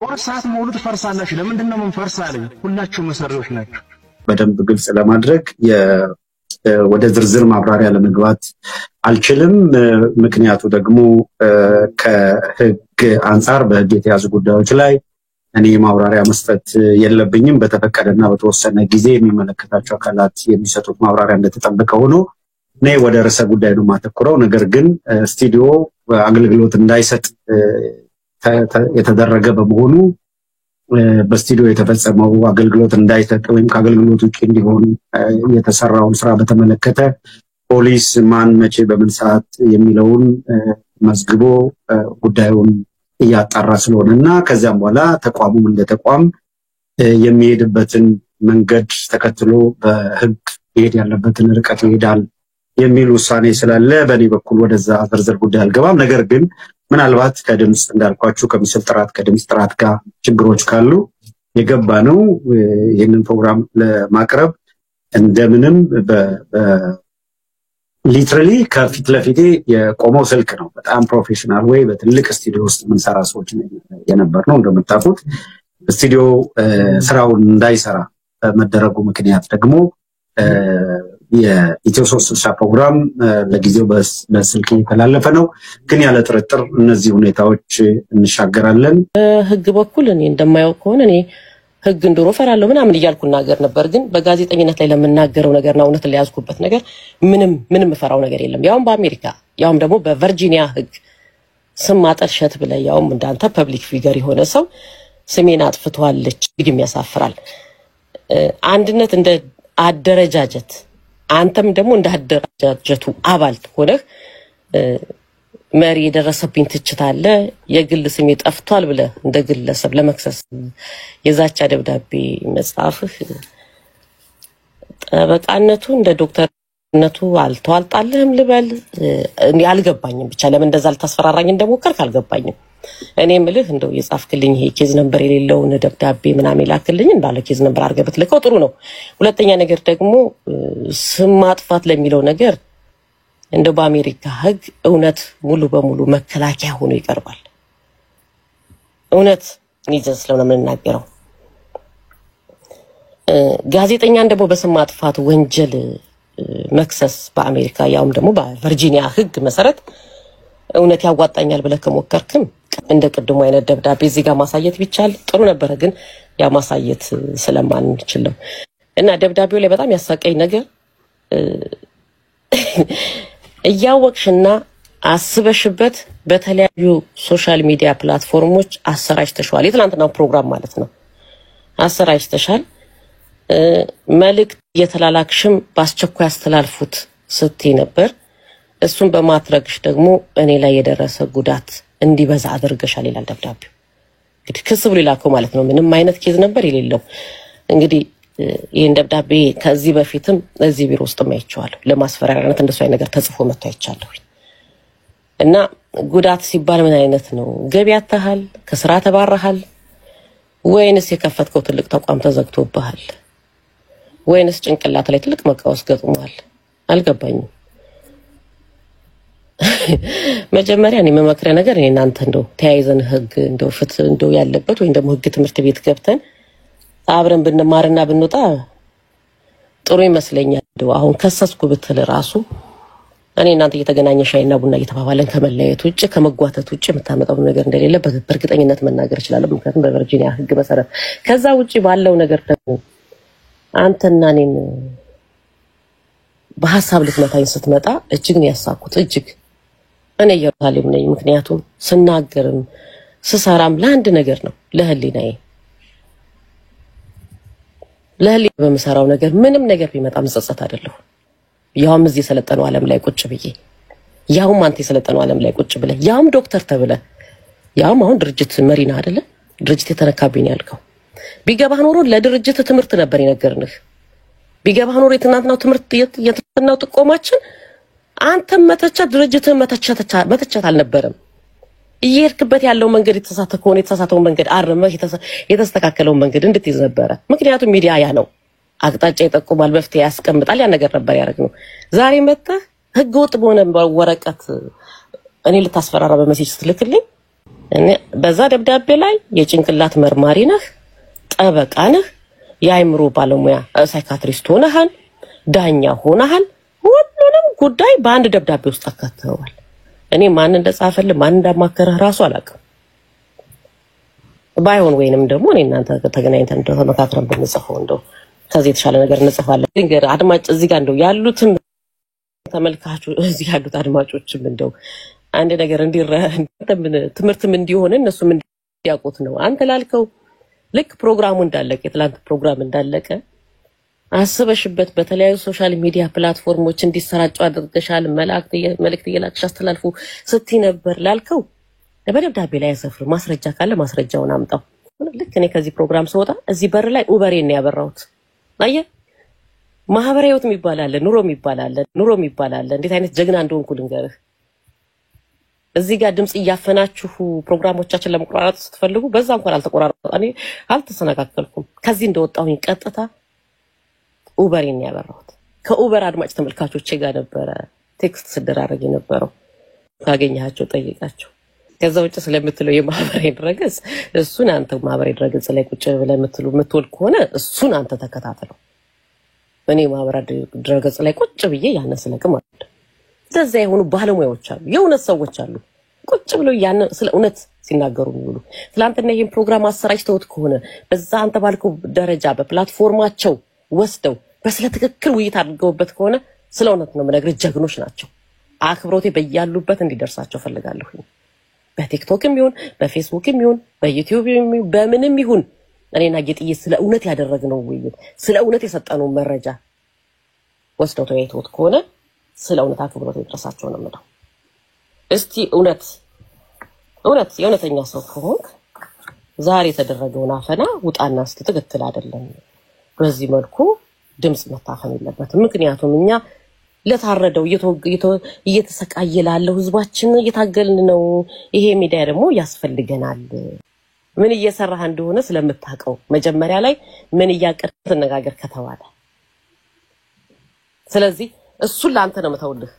ወርሳት ሙሉ ተፈርሳላችሁ ለምንድነው ምን ፈርሳለኝ ሁላችሁ መሰሪዎች ናችሁ በደንብ ግልጽ ለማድረግ ወደ ዝርዝር ማብራሪያ ለመግባት አልችልም ምክንያቱ ደግሞ ከህግ አንፃር በህግ የተያዙ ጉዳዮች ላይ እኔ ማብራሪያ መስጠት የለብኝም በተፈቀደና በተወሰነ ጊዜ የሚመለከታቸው አካላት የሚሰጡት ማብራሪያ እንደተጠበቀ ሆኖ እኔ ወደ ርዕሰ ጉዳይ ነው ማተኩረው ነገር ግን ስቱዲዮ አገልግሎት እንዳይሰጥ የተደረገ በመሆኑ በስቱዲዮ የተፈጸመው አገልግሎት እንዳይሰጥ ወይም ከአገልግሎት ውጪ እንዲሆን የተሰራውን ስራ በተመለከተ ፖሊስ ማን መቼ በምን ሰዓት የሚለውን መዝግቦ ጉዳዩን ያጣራ ስለሆነና ከዛም በኋላ ተቋሙም እንደ ተቋም የሚሄድበትን መንገድ ተከትሎ በህግ ይሄድ ያለበትን ርቀት ይሄዳል የሚል ውሳኔ ስላለ በእኔ በኩል ወደዛ ዝርዝር ጉዳይ አልገባም ነገር ግን ምናልባት ከድምጽ እንዳልኳችሁ ከምስል ጥራት ከድምጽ ጥራት ጋር ችግሮች ካሉ የገባ ነው ይሄንን ፕሮግራም ለማቅረብ እንደምንም ሊትራሊ ከፊት ለፊቴ የቆመው ስልክ ነው በጣም ፕሮፌሽናል ወይ በትልቅ ስቱዲዮ ውስጥ ምንሰራ ሰዎች የነበር ነው እንደምታውቁት ስቱዲዮ ስራውን እንዳይሰራ መደረጉ ምክንያት ደግሞ የኢትዮ 360 ፕሮግራም ለጊዜው በስልክ የተላለፈ ነው ግን ያለ ጥርጥር እነዚህ ሁኔታዎች እንሻገራለን ህግ በኩል እኔ እንደማያውቅ ከሆነ እኔ ህግ እንደሮ ፈራለሁ ምናምን ይያልኩ ነገር ነበር ግን በጋዜጠኝነት ላይ ለምናገረው ነገርና እውነት ላይ ያዝኩበት ነገር ምንም ፈራው ነገር የለም ያውም በአሜሪካ ያውም ደግሞ በቨርጂኒያ ህግ ስም ማጠልሸት ብለ ያውም እንዳንተ ፐብሊክ ፊገር የሆነ ሰው ስሜን አጥፍቷለች ግድም ያሳፍራል አንድነት እንደ አደረጃጀት አንተም ደግሞ እንደ አደረጃጀቱ አባል ሆነ መሪ የደረሰብኝ ትችት አለ የግል ስሜ ጠፍቷል ብለ እንደ ግለሰብ ለመክሰስ የዛቻ ደብዳቤ መጻፍህ ጠበቃነቱ እንደ ዶክተርነቱ አልተዋልጣልህም ልበል እኔ አልገባኝም ብቻ ለምን እንደዛ ልታስፈራራኝ እንደሞከርክ አልገባኝም እኔ ምልህ እንደው የጻፍክልኝ ይሄ ኬዝ ነምበር የሌለው ደብዳቤ ምናምን ይላክልኝ እንዳለ ኬዝ ነምበር አርገበት ለከው ጥሩ ነው ሁለተኛ ነገር ደግሞ ስም ማጥፋት ለሚለው ነገር እንደው በአሜሪካ ህግ እውነት ሙሉ በሙሉ መከላከያ ሆኖ ይቀርባል እውነት ንይዘስ ለምን እናገረው ጋዜጠኛ እንደው በስም ማጥፋት ወንጀል መክሰስ በአሜሪካ ያውም ደግሞ በቨርጂኒያ ህግ መሰረት እውነት ያዋጣኛል ብለ ከሞከርክም እንደ ቅድሙ አይነት ደብዳቤ እዚህ ጋር ማሳየት ቢቻል ጥሩ ነበር ግን ያ ማሳየት ስለማንችል ነው እና ደብዳቤው ላይ በጣም ያሳቀኝ ነገር እያወቅሽና አስበሽበት በተለያዩ ሶሻል ሚዲያ ፕላትፎርሞች አሰራጭተሻል የትላንትናው ፕሮግራም ማለት ነው አሰራጭተሻል መልእክት የተላላክሽም ባስቸኳይ አስተላልፉት ስትይ ነበር እሱን በማትረግሽ ደግሞ እኔ ላይ የደረሰ ጉዳት እንዲበዛ አድርገሻል ይላል ደብዳቤው እንግዲህ ክስ ብሎ ይላከው ማለት ነው ምንም አይነት ኬዝ ነበር የሌለው እንግዲህ ይሄን ደብዳቤ ከዚህ በፊትም እዚህ ቢሮ ውስጥ ማይቻለሁ ለማስፈራራነት እንደሱ አይነት ነገር ተጽፎ መጥቶ አይቻለሁ እና ጉዳት ሲባል ምን አይነት ነው ገቢያተሃል ከስራ ተባረሃል ወይንስ የከፈትከው ትልቅ ተቋም ተዘግቶብሃል ወይንስ ጭንቅላት ላይ ትልቅ መቃወስ ገጥሟል አልገባኝም መጀመሪያ እኔ መመክረ ነገር እኔ እናንተ እንደው ተያይዘን ህግ እንደው ፍት እንደው ያለበት ወይ እንደው ህግ ትምህርት ቤት ገብተን አብረን ብንማርና ብንወጣ ጥሩ ይመስለኛል እንደው አሁን ከሰስኩ ብትል ራሱ እኔ እናንተ እየተገናኘ ሻይና ቡና እየተባባለን ከመለያየት ውጪ ከመጓተት ውጪ የምታመጣው ነገር እንደሌለ በእርግጠኝነት መናገር ይችላል ምክንያቱም በቨርጂኒያ ህግ መሰረት ከዛ ውጪ ባለው ነገር ደግሞ አንተና እኔን በሐሳብ ልትመታኝ ስትመጣ እጅግ ነው ያሳኩት እጅግ እኔ ኢየሩሳሌም ነኝ ምክንያቱም ስናገርም ስሰራም ለአንድ ነገር ነው ለህሊናዬ በመሰራው ነገር ምንም ነገር ቢመጣም ጸጸት አይደለም ያውም እዚህ የሰለጠነው ዓለም ላይ ቁጭ ብዬ ያውም አንተ የሰለጠነው ዓለም ላይ ቁጭ ብለ ያውም ዶክተር ተብለ ያውም አሁን ድርጅት መሪና አይደለ ድርጅት የተነካብኝ ያልከው ቢገባህ ኖሮ ለድርጅት ትምህርት ነበር ይነገርንህ ቢገባህ ኖሮ የትናንትናው ትምህርት የትናንትናው ጥቆማችን አንተ መተቸት ድርጅትህ መተቸት አልነበረም እየርክበት ያለው መንገድ የተሳሳተው መንገድ አርመህ የተስተካከለው መንገድ እንድትይዝ ነበር ምክንያቱም ሚዲያ ያ ነው አቅጣጫ ይጠቁማል መፍትሄ ያስቀምጣል ያ ነገር ነበር ያረግነው ዛሬ መጣ ህግ ወጥ በሆነ ወረቀት እኔ ልታስፈራራ በመሴጅ ስትልክልኝ እኔ በዛ ደብዳቤ ላይ የጭንቅላት መርማሪ ነህ፣ ጠበቃ ነህ፣ የአይምሮ ባለሙያ ሳይካትሪስት ሆነሃል፣ ዳኛ ሆነሃል። ሁሉንም ጉዳይ በአንድ ደብዳቤ ውስጥ አካተዋል። እኔ ማን እንደጻፈል ማን እንዳማከረህ ራሱ አላውቅም። ባይሆን ወይንም ደግሞ እኔ እናንተ ተገናኝተን ተመካክረን ብንጽፈው እንደው ከዚህ የተሻለ ነገር እንጽፋለን። ግን አድማጭ እዚህ ጋር እንደው ያሉትም ተመልካቾች እዚህ ያሉት አድማጮችም እንደው አንድ ነገር ትምህርትም እንዲሆን እነሱም እንዲያውቁት ነው። አንተ ላልከው ልክ ፕሮግራሙ እንዳለቀ የትላንት ፕሮግራም እንዳለቀ አስበሽበት በተለያዩ ሶሻል ሚዲያ ፕላትፎርሞች እንዲሰራጩ አድርገሻል። መልእክት እየላክሽ አስተላልፉ ስትይ ነበር ላልከው በደብዳቤ ላይ ያሰፍር ማስረጃ ካለ ማስረጃውን አምጣው። ልክ እኔ ከዚህ ፕሮግራም ስወጣ እዚህ በር ላይ ኡበሬን ነው ያበራሁት። አየህ ማህበራዊ ህይወት የሚባል ኑሮ የሚባል አለ። እንዴት አይነት ጀግና እንደሆንኩ ልንገርህ። እዚህ ጋር ድምጽ እያፈናችሁ ፕሮግራሞቻችን ለመቆራረጥ ስትፈልጉ በዛ እንኳን እኔ አልተሰነካከልኩም። ከዚህ እንደወጣሁኝ ቀጥታ ኡበሬን ነው ያበራሁት። ከኡበር አድማጭ ተመልካቾቼ ጋር ነበረ ቴክስት ስደራረግ የነበረው። ካገኛቸው ጠይቃቸው። ከዛ ውጭ ስለምትለው የማህበራዊ ድረገጽ እሱን አንተ ማህበራዊ ድረገጽ ላይ ቁጭ ብለህ የምትወል ከሆነ እሱን አንተ ተከታተለው። እኔ ማህበራዊ ድረገጽ ላይ ቁጭ ብዬ ያነ ስለቅም አይደል። እንደዛ የሆኑ ባለሙያዎች አሉ፣ የእውነት ሰዎች አሉ ቁጭ ብለው ያነ ስለ እውነት ሲናገሩ የሚውሉ። ትላንትና ይሄን ፕሮግራም አሰራጭተውት ከሆነ በዛ አንተ ባልከው ደረጃ በፕላትፎርማቸው ወስደው በስለ ትክክል ውይይት አድርገውበት ከሆነ ስለ እውነት ነው የምነግርህ፣ ጀግኖች ናቸው። አክብሮቴ በያሉበት እንዲደርሳቸው ፈልጋለሁ። በቲክቶክም ይሁን በፌስቡክም ይሁን በዩቲዩብም ይሁን በምንም ይሁን እኔና ጌጥዬ ስለ እውነት ያደረግነው ውይይት ስለ እውነት የሰጠነው መረጃ ወስደው ተወያይተውት ከሆነ ስለ እውነት አክብሮቴ ይድረሳቸው ነው የምለው። እስቲ እውነት የእውነተኛ ሰው ከሆንክ ዛሬ የተደረገውን አፈና ውጣና እስቲ ትክክል አይደለም፣ በዚህ መልኩ ድምጽ መታፈን የለበትም። ምክንያቱም እኛ ለታረደው እየተሰቃየ ላለው ህዝባችን እየታገልን ነው። ይሄ ሚዲያ ደግሞ ያስፈልገናል። ምን እየሰራህ እንደሆነ ስለምታውቀው መጀመሪያ ላይ ምን እያቀድክ ተነጋገር ከተባለ ስለዚህ እሱን ላንተ ነው መተውልህ።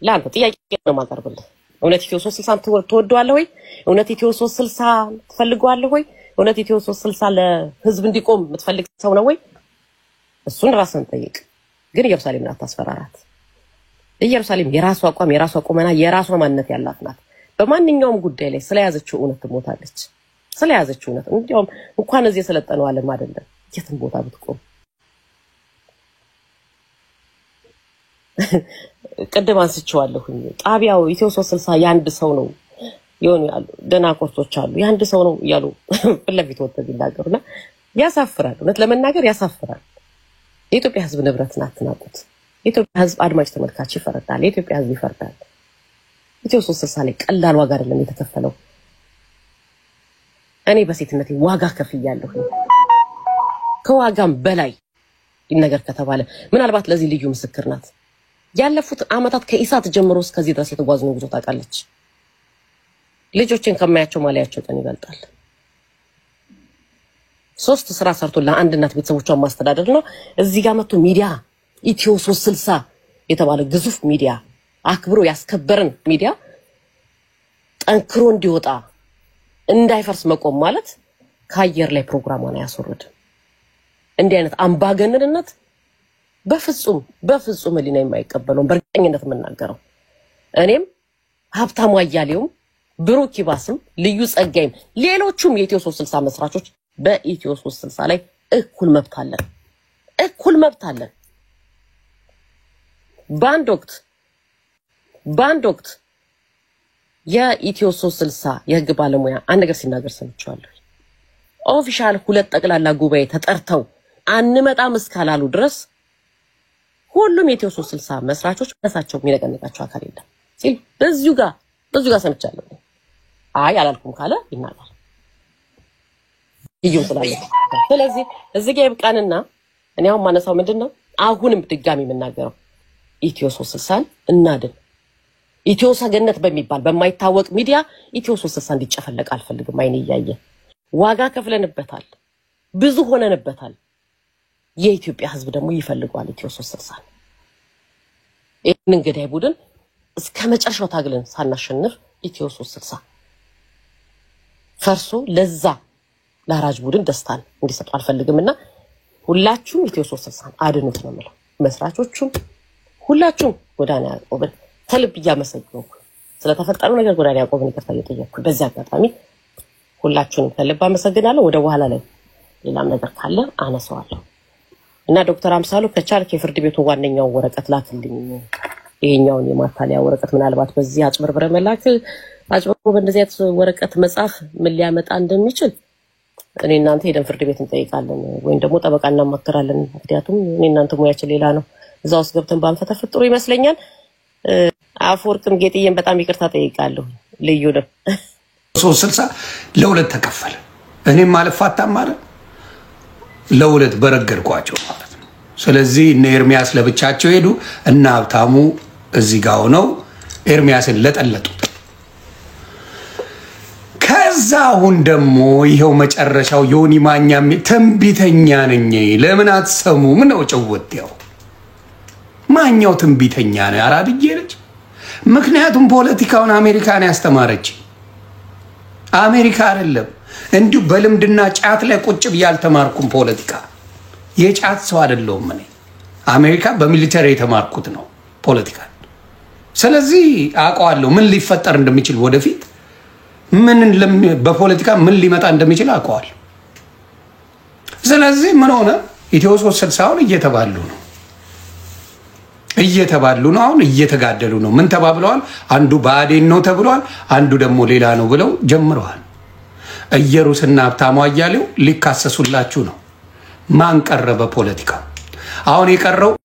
ላንተ ጥያቄ ነው ማቀርብልህ። እውነት ኢትዮ 360 ትወደዋለህ ወይ? እውነት ኢትዮ 360 ትፈልገዋለህ ወይ? እውነት ኢትዮ 360 ለህዝብ እንዲቆም የምትፈልግ ሰው ነው ወይ? እሱን ራስን ጠይቅ። ግን ኢየሩሳሌምን አታስፈራራት። ኢየሩሳሌም የራሷ አቋም፣ የራሷ ቁመና፣ የራሷ ማንነት ያላት ናት። በማንኛውም ጉዳይ ላይ ስለያዘችው እውነት ትሞታለች። ስለያዘችው እውነት እንዲያውም እንኳን እዚህ የሰለጠነው ዓለም አይደለም የትም ቦታ ብትቆም። ቅድም አንስቼዋለሁ። ጣቢያው ኢትዮ 360 ያንድ ሰው ነው የሆኑ ያሉ ደናቆርቶች አሉ። ያንድ ሰው ነው ያሉ ፍለፊት ወጥተው ቢናገሩና ያሳፍራል። እውነት ለመናገር ያሳፍራል። የኢትዮጵያ ህዝብ ንብረት ናት ናቁት። የኢትዮጵያ ህዝብ አድማጭ ተመልካች ይፈርዳል። የኢትዮጵያ ህዝብ ይፈርዳል። ኢትዮ 360 ላይ ቀላል ዋጋ አይደለም የተከፈለው። እኔ በሴትነቴ ዋጋ ከፍያለሁ። ከዋጋም በላይ ይነገር ከተባለ ምናልባት ለዚህ ልዩ ምስክር ናት። ያለፉት አመታት ከኢሳት ጀምሮ እስከዚህ ድረስ የተጓዝነው ጉዞ ታውቃለች። ልጆችን ከማያቸው ማሊያቸው ቀን ይበልጣል። 3 ስራ ሰርቶ ለአንድ እናት ቤተሰቦቿን ማስተዳደር ነው። እዚህ ጋር መጥቶ ሚዲያ ኢትዮ 360 የተባለ ግዙፍ ሚዲያ አክብሮ ያስከበረን ሚዲያ ጠንክሮ እንዲወጣ እንዳይፈርስ መቆም ማለት ከአየር ላይ ፕሮግራሙን ያስወርድ። እንዲህ አይነት አምባገነንነት በፍጹም ሊና የማይቀበለው በርግጠኝነት የምናገረው እኔም ሀብታሙ አያሌውም ብሩክ ይባስም ልዩ ጸጋይም ሌሎቹም የኢትዮ 360 መስራቾች በኢትዮ 360 ላይ እኩል መብት አለን። ባንድ ወቅት የኢትዮ 360 የህግ ባለሙያ አንድ ነገር ሲናገር ሰምቻለሁ። ኦፊሻል 2 ጠቅላላ ጉባኤ ተጠርተው አንመጣም እስካላሉ ድረስ ሁሉም የኢትዮ 360 መስራቾች ራሳቸው የሚነቀንቃቸው አካል የለም ሲል በዚሁ ጋር ሰምቻለሁ። አይ አላልኩም ካለ ይናገር ይዩ ስላለ። ስለዚህ እዚህ ጋር ይብቃንና እኔ አሁን ማነሳው ምንድነው አሁንም ድጋሚ የምናገረው ኢትዮ 360 እናድን። ኢትዮ ሰገነት በሚባል በማይታወቅ ሚዲያ ኢትዮ 360 እንዲጨፈለቅ አልፈልግም። አይኔ እያየ ዋጋ ከፍለንበታል፣ ብዙ ሆነንበታል። የኢትዮጵያ ህዝብ ደግሞ ይፈልጋል ኢትዮ 360። ይሄንን ገዳይ ቡድን እስከ መጨረሻው ታግለን ሳናሸንፍ ኢትዮ 360 ፈርሶ ለዛ ለአራጅ ቡድን ደስታን እንዲሰጡ አልፈልግምና ሁላችሁም ኢትዮ 360 አድኑት ነው የምለው። መስራቾቹም ሁላችሁም ጎዳና ያዕቆብን ከልብ እያመሰገንኩ ስለተፈጠረው ነገር ጎዳና ያዕቆብን ይቅርታ እየጠየቅኩ በዚህ አጋጣሚ ሁላችሁንም ከልብ አመሰግናለሁ። ወደ በኋላ ላይ ሌላም ነገር ካለ አነሳዋለሁ እና ዶክተር አምሳሉ ከቻልክ የፍርድ ቤቱ ዋነኛው ወረቀት ላክልኝ። ይሄኛውን የማታለያ ወረቀት ምናልባት በዚህ አጭበርብረ መላክ አጭበርብሮ በእንደዚህ አይነት ወረቀት መጻፍ ምን ሊያመጣ እንደሚችል እኔ እናንተ ሄደን ፍርድ ቤት እንጠይቃለን ወይም ደግሞ ጠበቃ እናማክራለን። ምክንያቱም እኔ እናንተ ሙያችን ሌላ ነው። እዛው ውስጥ ገብተን ባንፈተፍት ጥሩ ይመስለኛል። አፈወርቅም ጌጥዬን በጣም ይቅርታ ጠይቃለሁ። ልዩ ነው 360 ለሁለት ተከፈለ። እኔም አልፋታም ማለት ለሁለት በረገድኳቸው ማለት ነው። ስለዚህ እነ ኤርሚያስ ለብቻቸው ሄዱ እና ሀብታሙ እዚህ ጋር ሆነው ኤርሚያስን ለጠለጡት። ከዛ አሁን ደግሞ ይሄው መጨረሻው ዮኒ ማኛ ትንቢተኛ ነኝ ለምን አትሰሙም ነው ጨወቴው። ማኛው ትንቢተኛ ነው አራድዬ ልጅ። ምክንያቱም ፖለቲካውን አሜሪካን ያስተማረች አሜሪካ አይደለም። እንዲሁ በልምድና ጫት ላይ ቁጭ ብያል ተማርኩም። ፖለቲካ የጫት ሰው አይደለም። እኔ አሜሪካ በሚሊተሪ የተማርኩት ነው ፖለቲካ። ስለዚህ አውቀዋለሁ ምን ሊፈጠር እንደሚችል ወደፊት ምን በፖለቲካ ምን ሊመጣ እንደሚችል አውቀዋለሁ። ስለዚህ ምን ሆነ ኢትዮ 360 እየተባሉ ነው አሁን እየተጋደሉ ነው። ምን ተባብለዋል? አንዱ ባዴን ነው ተብሏል፣ አንዱ ደግሞ ሌላ ነው ብለው ጀምረዋል። እየሩስና ሀብታሙ አያሌው ሊካሰሱላችሁ ነው። ማን ቀረበ ፖለቲካ? አሁን የቀረው